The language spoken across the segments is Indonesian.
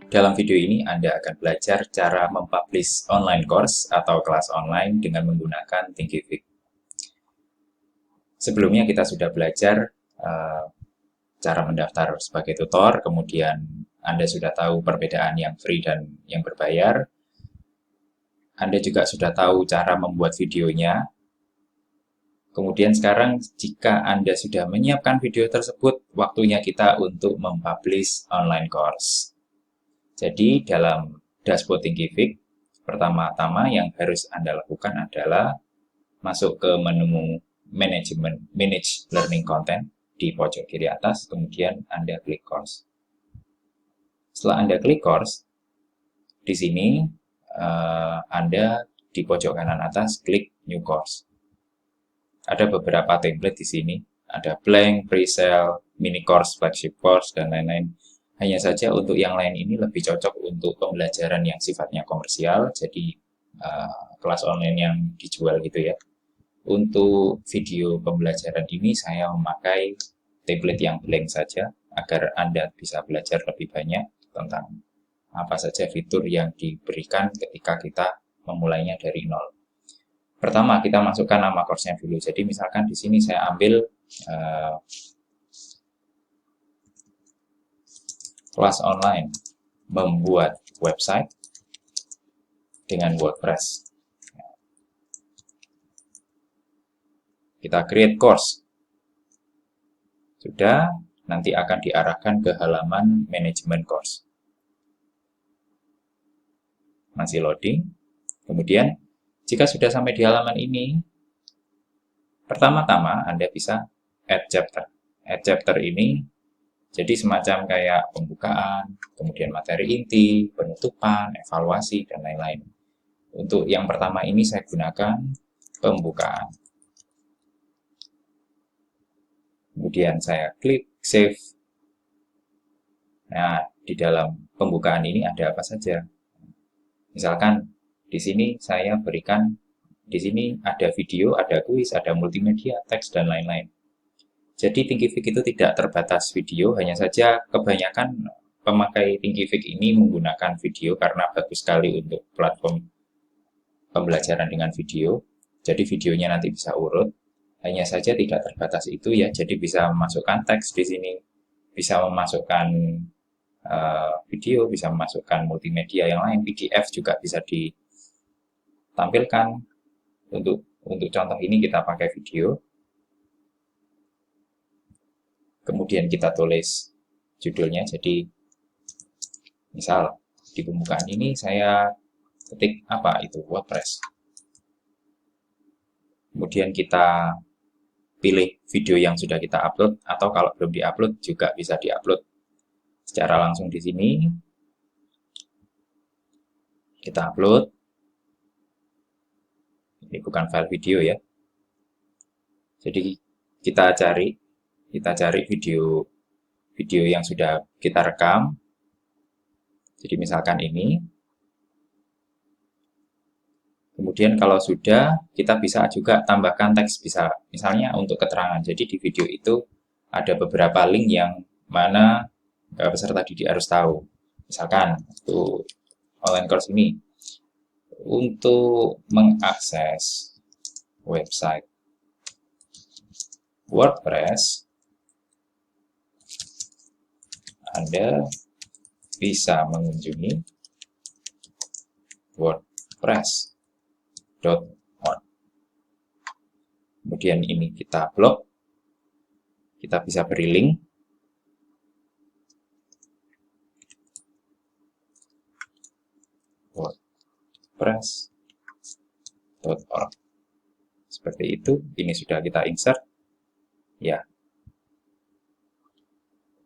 Dalam video ini Anda akan belajar cara mempublish online course atau kelas online dengan menggunakan Thinkific. Sebelumnya kita sudah belajar cara mendaftar sebagai tutor, kemudian Anda sudah tahu perbedaan yang free dan yang berbayar. Anda juga sudah tahu cara membuat videonya. Kemudian sekarang jika Anda sudah menyiapkan video tersebut, waktunya kita untuk mempublish online course. Jadi dalam dashboard Thinkific, pertama-tama yang harus Anda lakukan adalah masuk ke menu Manage Learning Content di pojok kiri atas, kemudian Anda klik course. Setelah Anda klik course, di sini Anda di pojok kanan atas klik New Course. Ada beberapa template di sini, ada blank, pre-sale, mini course, flagship course, dan lain-lain. Hanya saja untuk yang lain ini lebih cocok untuk pembelajaran yang sifatnya komersial, jadi kelas online yang dijual gitu ya. Untuk video pembelajaran ini saya memakai template yang blank saja, agar Anda bisa belajar lebih banyak tentang apa saja fitur yang diberikan ketika kita memulainya dari nol. Pertama, kita masukkan nama course-nya dulu. Jadi misalkan di sini saya ambil kelas online membuat website dengan WordPress. Kita create course. Sudah, nanti akan diarahkan ke halaman manajemen course. Masih loading. Kemudian, jika sudah sampai di halaman ini, pertama-tama Anda bisa add chapter. Add chapter ini jadi semacam kayak pembukaan, kemudian materi inti, penutupan, evaluasi, dan lain-lain. Untuk yang pertama ini saya gunakan pembukaan. Kemudian saya klik save. Nah, di dalam pembukaan ini ada apa saja? Misalkan di sini saya berikan, di sini ada video, ada kuis, ada multimedia, teks, dan lain-lain. Jadi Thinkific itu tidak terbatas video, hanya saja kebanyakan pemakai Thinkific ini menggunakan video karena bagus sekali untuk platform pembelajaran dengan video. Jadi videonya nanti bisa urut. Hanya saja tidak terbatas itu ya, jadi bisa memasukkan teks di sini, bisa memasukkan video, bisa memasukkan multimedia yang lain, PDF juga bisa ditampilkan. Untuk contoh ini kita pakai video. Kemudian kita tulis judulnya, jadi misal di pembukaan ini saya ketik apa itu WordPress. Kemudian kita pilih video yang sudah kita upload, atau kalau belum diupload juga bisa diupload secara langsung di sini. Kita upload. Ini bukan file video ya. Jadi kita cari video yang sudah kita rekam. Jadi misalkan ini. Kemudian kalau sudah, kita bisa juga tambahkan teks, bisa misalnya untuk keterangan. Jadi di video itu ada beberapa link yang mana peserta didik harus tahu. Misalkan untuk online course ini, untuk mengakses website WordPress, Anda bisa mengunjungi wordpress.org. Kemudian ini kita blok, kita bisa beri link. wordpress.org. Seperti itu, ini sudah kita insert. Ya.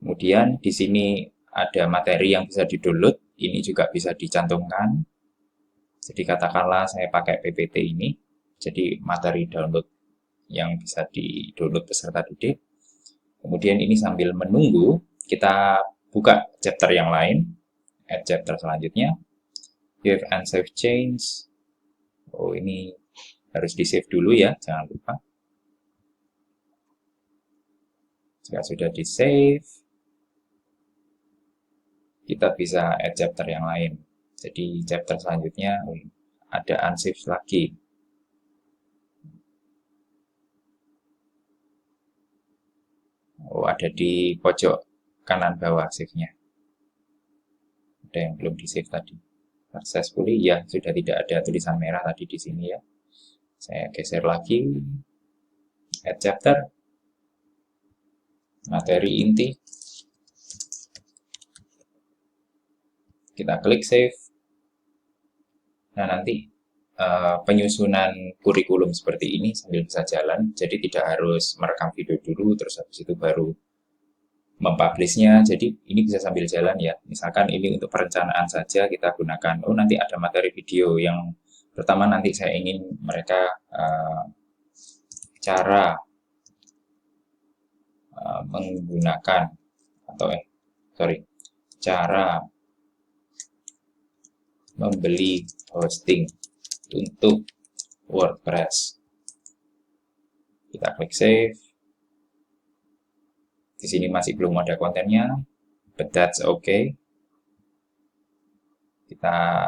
Kemudian di sini ada materi yang bisa di-download, ini juga bisa dicantumkan. Jadi katakanlah saya pakai PPT ini, jadi materi download yang bisa di-download peserta didik. Kemudian ini sambil menunggu, kita buka chapter yang lain, add chapter selanjutnya. You have unsaved change. Oh, ini harus di-save dulu ya, jangan lupa. Jika sudah di-save, kita bisa add chapter yang lain. Jadi chapter selanjutnya ada unsaved lagi. Oh, ada di pojok kanan bawah save-nya. Ada yang belum di save tadi. Successfully, ya sudah tidak ada tulisan merah tadi di sini ya. Saya geser lagi, add chapter, materi inti, kita klik save. Nah, nanti penyusunan kurikulum seperti ini sambil bisa jalan, jadi tidak harus merekam video dulu, terus habis itu baru mempublishnya. Jadi ini bisa sambil jalan ya. Misalkan ini untuk perencanaan saja kita gunakan. Oh, nanti ada materi video yang pertama nanti saya ingin mereka cara menggunakan atau cara membeli hosting untuk WordPress. Kita klik save. Di sini masih belum ada kontennya, but that's okay. Kita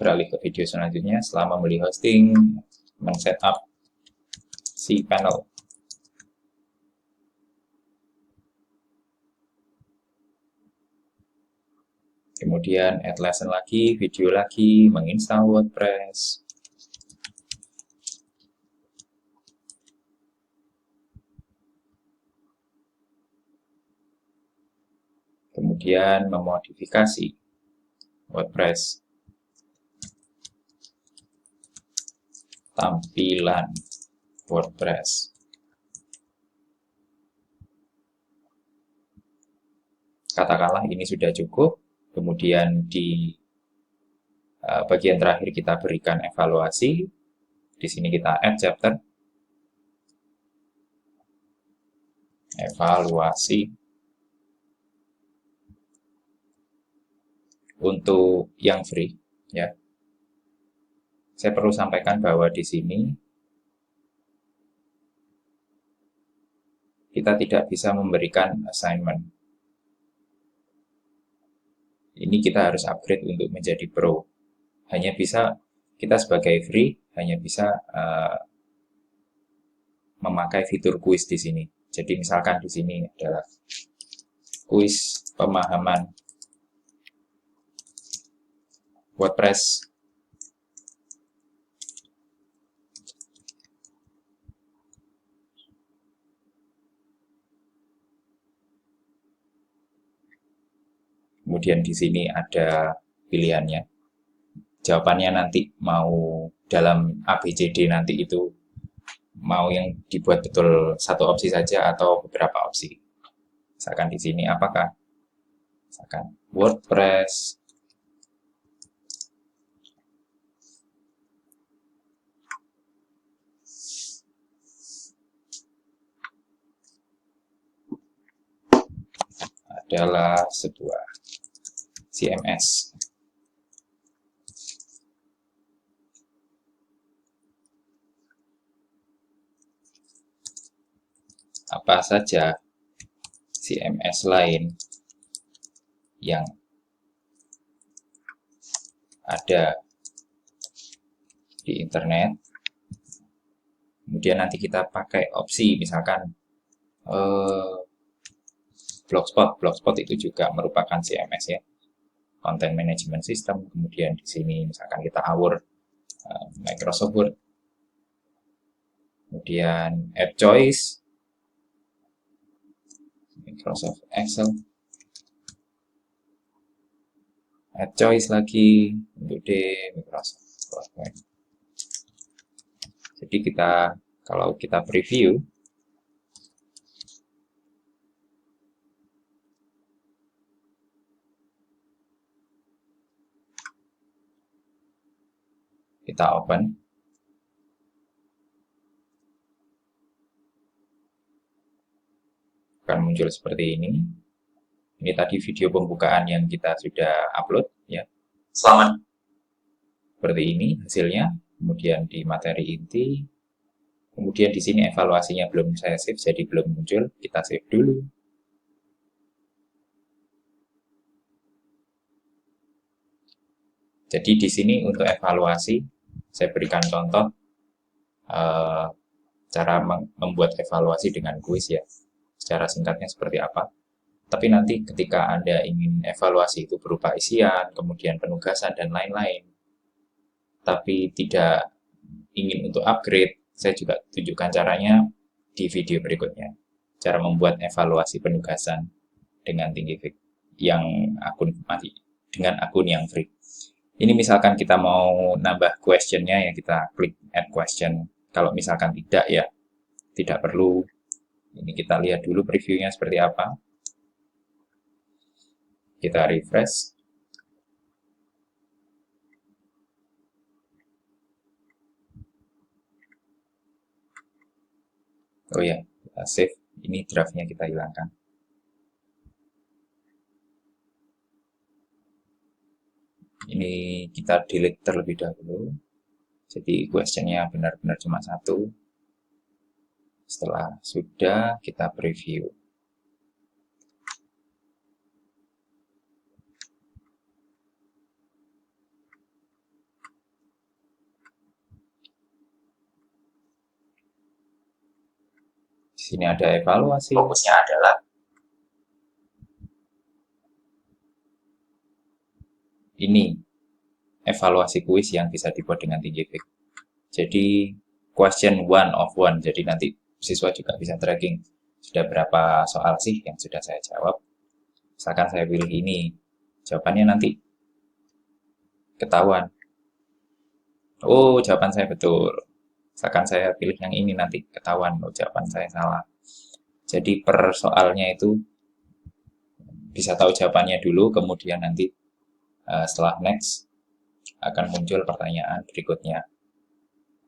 beralih ke video selanjutnya. Setelah membeli hosting, men-setup cPanel. Kemudian add lesson lagi, video lagi, menginstal WordPress. Kemudian memodifikasi WordPress. Tampilan WordPress. Katakanlah ini sudah cukup. Kemudian di bagian terakhir kita berikan evaluasi. Di sini kita add chapter. Evaluasi. Untuk yang free, ya. Saya perlu sampaikan bahwa di sini kita tidak bisa memberikan assignment. Ini kita harus upgrade untuk menjadi pro. Hanya bisa, kita sebagai free, hanya bisa memakai fitur quiz di sini. Jadi misalkan di sini adalah quiz pemahaman WordPress. Kemudian di sini ada pilihannya. Jawabannya nanti mau dalam ABCD nanti itu mau yang dibuat betul satu opsi saja atau beberapa opsi. Misalkan di sini apakah? Misalkan WordPress adalah sebuah CMS. Apa saja CMS lain yang ada di internet. Kemudian nanti kita pakai opsi misalkan Blogspot itu juga merupakan CMS ya, Content Management System. Kemudian di sini misalkan kita awur Microsoft Word, kemudian App Choice, Microsoft Excel, App Choice lagi untuk di Microsoft PowerPoint. Jadi kalau kita preview, kita open, akan muncul seperti ini. Ini tadi video pembukaan yang kita sudah upload ya. Selamat. Seperti ini hasilnya. Kemudian di materi inti. Kemudian di sini evaluasinya belum saya save, jadi belum muncul. Kita save dulu. Jadi di sini untuk evaluasi, saya berikan contoh eh, cara membuat evaluasi dengan kuis ya. Secara singkatnya seperti apa. Tapi nanti ketika Anda ingin evaluasi itu berupa isian, kemudian penugasan, dan lain-lain, tapi tidak ingin untuk upgrade, saya juga tunjukkan caranya di video berikutnya. Cara membuat evaluasi penugasan dengan Thinkific yang akun mati dengan akun yang free. Ini misalkan kita mau nambah questionnya ya kita klik add question. Kalau misalkan tidak ya tidak perlu. Ini kita lihat dulu previewnya seperti apa. Kita refresh. Oh ya, kita save. Ini draftnya kita hilangkan. Ini kita delete terlebih dahulu. Jadi questionnya benar-benar cuma satu. Setelah sudah, kita preview. Di sini ada evaluasi. Fokusnya adalah ini evaluasi kuis yang bisa dibuat dengan Thinkific. Jadi question one of one. Jadi nanti siswa juga bisa tracking sudah berapa soal sih yang sudah saya jawab. Misalkan saya pilih ini, jawabannya nanti ketahuan. Oh, jawaban saya betul. Misalkan saya pilih yang ini nanti ketahuan, oh jawaban saya salah. Jadi per soalnya itu bisa tahu jawabannya dulu, kemudian nanti setelah next akan muncul pertanyaan berikutnya.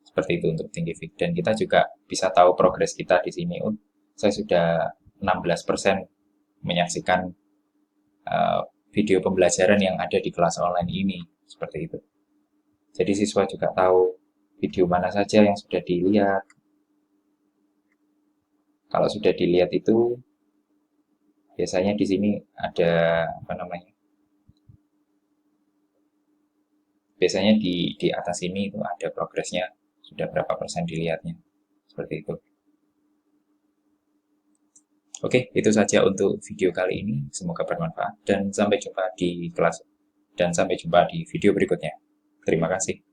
Seperti itu untuk Thinkific. Dan kita juga bisa tahu progres kita di sini. Oh, saya sudah 16% menyaksikan video pembelajaran yang ada di kelas online ini. Seperti itu. Jadi siswa juga tahu video mana saja yang sudah dilihat. Kalau sudah dilihat itu biasanya di sini ada apa namanya? Biasanya di atas ini itu ada progresnya sudah berapa persen dilihatnya. Seperti itu. Oke, itu saja untuk video kali ini. Semoga bermanfaat dan sampai jumpa di kelas dan sampai jumpa di video berikutnya. Terima kasih.